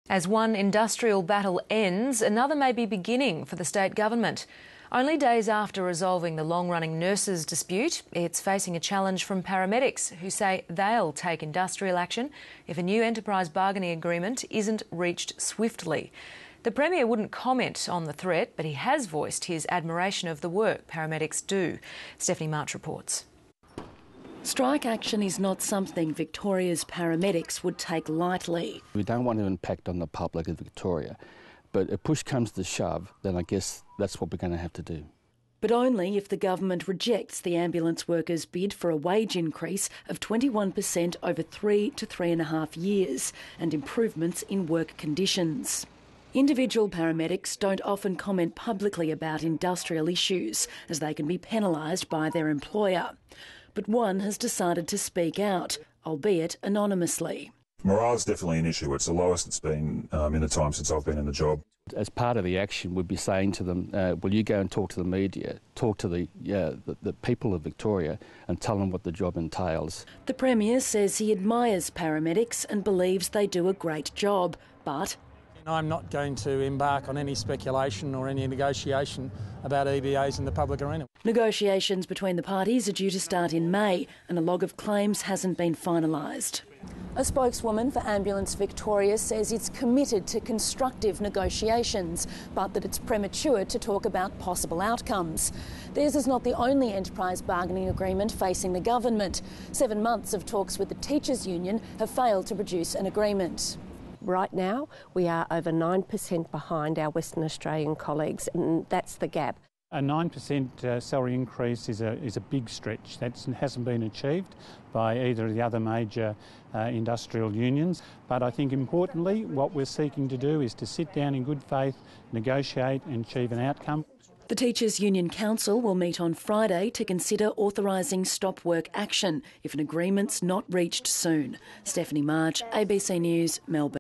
As one industrial battle ends, another may be beginning for the state government. Only days after resolving the long-running nurses' dispute, it's facing a challenge from paramedics who say they'll take industrial action if a new enterprise bargaining agreement isn't reached swiftly. The Premier wouldn't comment on the threat, but he has voiced his admiration of the work paramedics do. Stephanie March reports. Strike action is not something Victoria's paramedics would take lightly. We don't want to impact on the public of Victoria, but if push comes to shove, then I guess that's what we're going to have to do. But only if the government rejects the ambulance workers' bid for a wage increase of 21% over 3 to 3.5 years and improvements in work conditions. Individual paramedics don't often comment publicly about industrial issues, as they can be penalised by their employer. But one has decided to speak out, albeit anonymously. Morale is definitely an issue. It's the lowest it's been in the time since I've been in the job. As part of the action, we'd be saying to them, will you go and talk to the media, talk to the people of Victoria and tell them what the job entails. The Premier says he admires paramedics and believes they do a great job, but I'm not going to embark on any speculation or any negotiation about EBAs in the public arena. Negotiations between the parties are due to start in May and a log of claims hasn't been finalised. A spokeswoman for Ambulance Victoria says it's committed to constructive negotiations, but that it's premature to talk about possible outcomes. Theirs is not the only enterprise bargaining agreement facing the government. 7 months of talks with the teachers' union have failed to produce an agreement. Right now, we are over 9% behind our Western Australian colleagues, and that's the gap. A 9% salary increase is a big stretch. That hasn't been achieved by either of the other major industrial unions. But I think importantly, what we're seeking to do is to sit down in good faith, negotiate and achieve an outcome. The Teachers Union Council will meet on Friday to consider authorising stop work action if an agreement's not reached soon. Stephanie March, ABC News, Melbourne.